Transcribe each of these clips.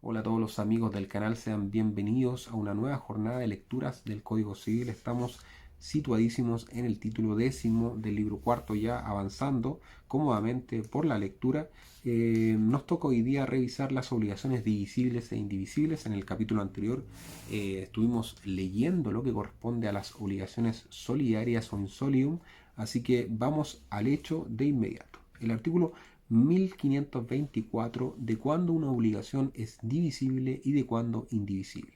Hola a todos los amigos del canal, sean bienvenidos a una nueva jornada de lecturas del Código Civil. Estamos situadísimos en el título 10 del libro cuarto, ya avanzando cómodamente por la lectura. Nos toca hoy día revisar las obligaciones divisibles e indivisibles. En el capítulo anterior estuvimos leyendo lo que corresponde a las obligaciones solidarias o in solium, así que vamos al hecho de inmediato. El artículo 1524 de cuándo una obligación es divisible y de cuándo indivisible.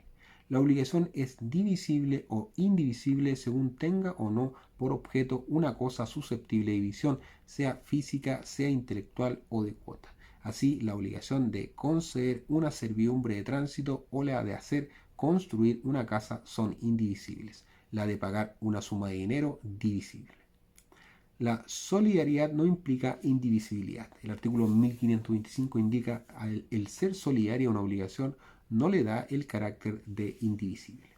La obligación es divisible o indivisible según tenga o no por objeto una cosa susceptible de división, sea física, sea intelectual o de cuota. Así, la obligación de conceder una servidumbre de tránsito o la de hacer construir una casa son indivisibles. La de pagar una suma de dinero, divisible. La solidaridad no implica indivisibilidad. El artículo 1525 indica el ser solidaria a una obligación no le da el carácter de indivisible.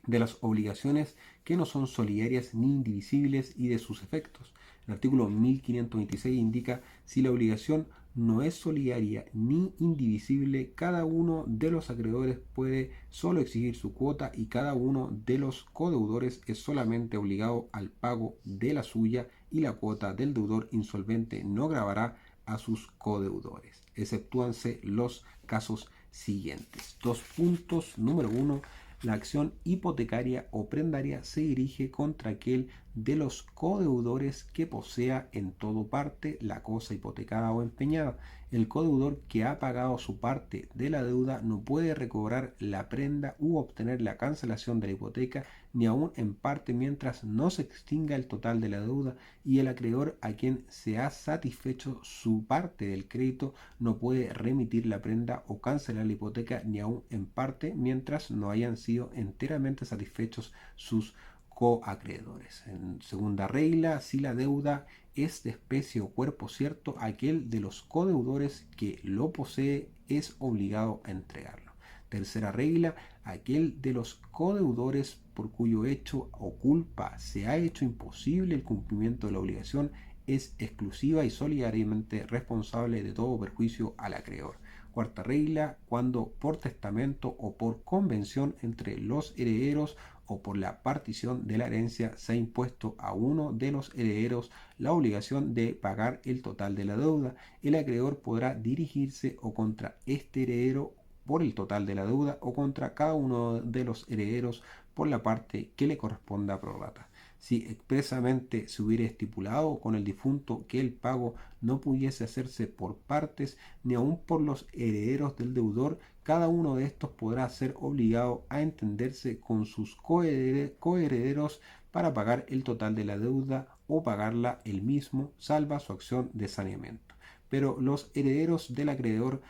De las obligaciones que no son solidarias ni indivisibles y de sus efectos. El artículo 1526 indica si la obligación no es solidaria ni indivisible, cada uno de los acreedores puede solo exigir su cuota y cada uno de los codeudores es solamente obligado al pago de la suya y la cuota del deudor insolvente no gravará a sus codeudores, exceptúanse los casos siguientes. Dos puntos. Número 1. La acción hipotecaria o prendaria se dirige contra aquel de los codeudores que posea en todo parte la cosa hipotecada o empeñada. El codeudor que ha pagado su parte de la deuda no puede recobrar la prenda u obtener la cancelación de la hipoteca ni aun en parte mientras no se extinga el total de la deuda, y el acreedor a quien se ha satisfecho su parte del crédito no puede remitir la prenda o cancelar la hipoteca ni aun en parte mientras no hayan sido enteramente satisfechos sus coacreedores. En segunda regla, si la deuda es de especie o cuerpo cierto, aquel de los codeudores que lo posee es obligado a entregarlo. Tercera regla, aquel de los codeudores por cuyo hecho o culpa se ha hecho imposible el cumplimiento de la obligación es exclusiva y solidariamente responsable de todo perjuicio al acreedor. Cuarta regla, cuando por testamento o por convención entre los herederos o por la partición de la herencia se ha impuesto a uno de los herederos la obligación de pagar el total de la deuda, el acreedor podrá dirigirse o contra este heredero por el total de la deuda o contra cada uno de los herederos por la parte que le corresponda pro rata. Si expresamente se hubiera estipulado con el difunto que el pago no pudiese hacerse por partes ni aun por los herederos del deudor, cada uno de estos podrá ser obligado a entenderse con sus coherederos para pagar el total de la deuda o pagarla él mismo, salva su acción de saneamiento. Pero los herederos del acreedor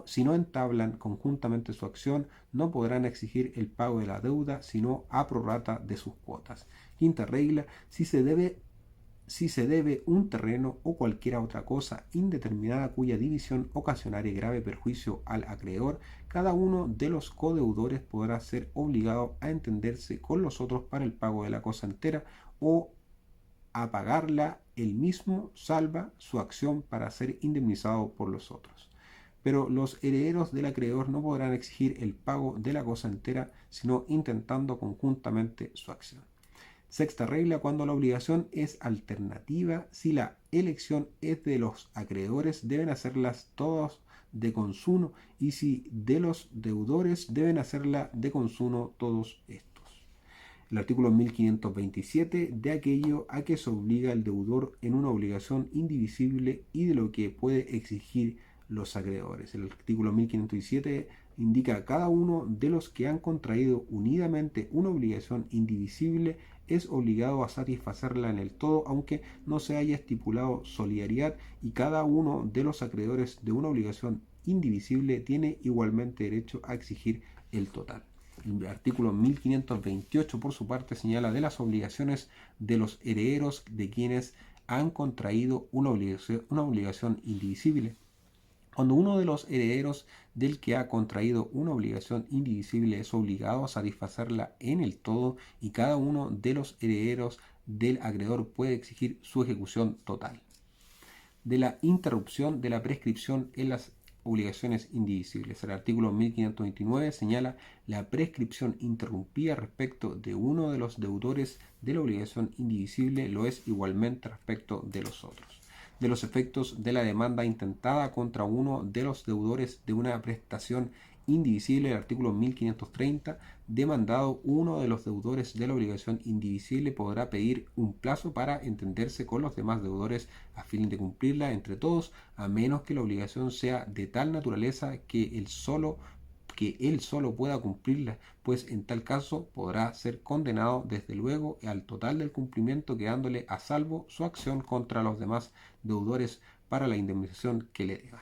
si no entablan conjuntamente su acción, no podrán exigir el pago de la deuda, sino a prorrata de sus cuotas. Quinta regla, si se debe un terreno o cualquier otra cosa indeterminada cuya división ocasionare grave perjuicio al acreedor, cada uno de los codeudores podrá ser obligado a entenderse con los otros para el pago de la cosa entera o a pagarla él mismo, salva su acción para ser indemnizado por los otros. Pero los herederos del acreedor no podrán exigir el pago de la cosa entera, sino intentando conjuntamente su acción. Sexta regla, cuando la obligación es alternativa, si la elección es de los acreedores, deben hacerlas todos de consuno, y si de los deudores, deben hacerla de consuno todos estos. El artículo 1527 de aquello a que se obliga el deudor en una obligación indivisible y de lo que puede exigir los acreedores. El artículo 1517 indica a cada uno de los que han contraído unidamente una obligación indivisible es obligado a satisfacerla en el todo, aunque no se haya estipulado solidaridad, y cada uno de los acreedores de una obligación indivisible tiene igualmente derecho a exigir el total. El artículo 1528, por su parte, señala de las obligaciones de los herederos de quienes han contraído una obligación indivisible. Cuando uno de los herederos del que ha contraído una obligación indivisible es obligado a satisfacerla en el todo, y cada uno de los herederos del acreedor puede exigir su ejecución total. De la interrupción de la prescripción en las obligaciones indivisibles. El artículo 1529 señala la prescripción interrumpida respecto de uno de los deudores de la obligación indivisible, lo es igualmente respecto de los otros. De los efectos de la demanda intentada contra uno de los deudores de una prestación indivisible, el artículo 1530, demandado uno de los deudores de la obligación indivisible podrá pedir un plazo para entenderse con los demás deudores a fin de cumplirla entre todos, a menos que la obligación sea de tal naturaleza que él solo pueda cumplirla, pues en tal caso podrá ser condenado desde luego al total del cumplimiento, quedándole a salvo su acción contra los demás deudores para la indemnización que le deban.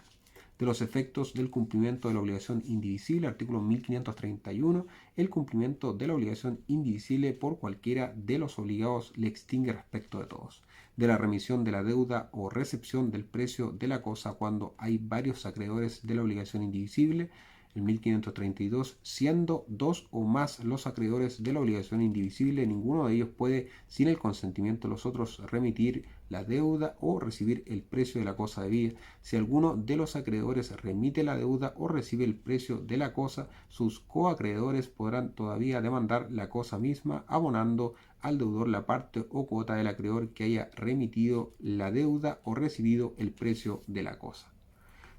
De los efectos del cumplimiento de la obligación indivisible, artículo 1531, el cumplimiento de la obligación indivisible por cualquiera de los obligados le extingue respecto de todos. De la remisión de la deuda o recepción del precio de la cosa cuando hay varios acreedores de la obligación indivisible, el 1532, siendo dos o más los acreedores de la obligación indivisible, ninguno de ellos puede, sin el consentimiento de los otros, remitir la deuda o recibir el precio de la cosa debida. Si alguno de los acreedores remite la deuda o recibe el precio de la cosa, sus coacreedores podrán todavía demandar la cosa misma, abonando al deudor la parte o cuota del acreedor que haya remitido la deuda o recibido el precio de la cosa.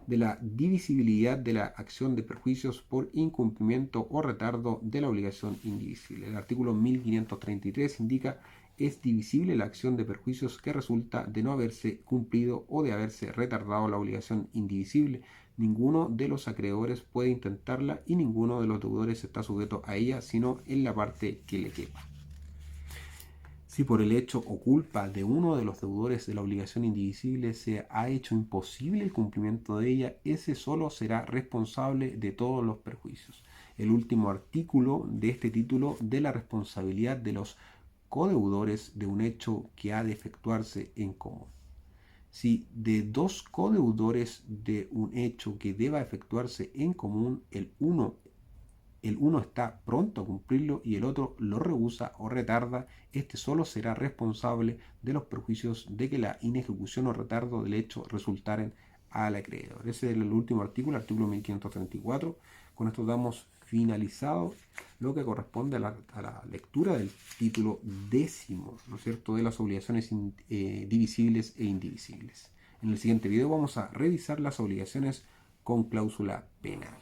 De la divisibilidad de la acción de perjuicios por incumplimiento o retardo de la obligación indivisible. El artículo 1533 indica: es divisible la acción de perjuicios que resulta de no haberse cumplido o de haberse retardado la obligación indivisible. Ninguno de los acreedores puede intentarla y ninguno de los deudores está sujeto a ella, sino en la parte que le quepa. Si por el hecho o culpa de uno de los deudores de la obligación indivisible se ha hecho imposible el cumplimiento de ella, ese solo será responsable de todos los perjuicios. El último artículo de este título de la responsabilidad de los codeudores de un hecho que ha de efectuarse en común. Si de dos codeudores de un hecho que deba efectuarse en común, el uno está pronto a cumplirlo y el otro lo rehúsa o retarda, este solo será responsable de los perjuicios de que la inejecución o retardo del hecho resultaren al acreedor. Ese es el último artículo, artículo 1534. Con esto damos finalizado lo que corresponde a la lectura del título 10º, ¿no es cierto?, de las obligaciones divisibles e indivisibles. En el siguiente video vamos a revisar las obligaciones con cláusula penal.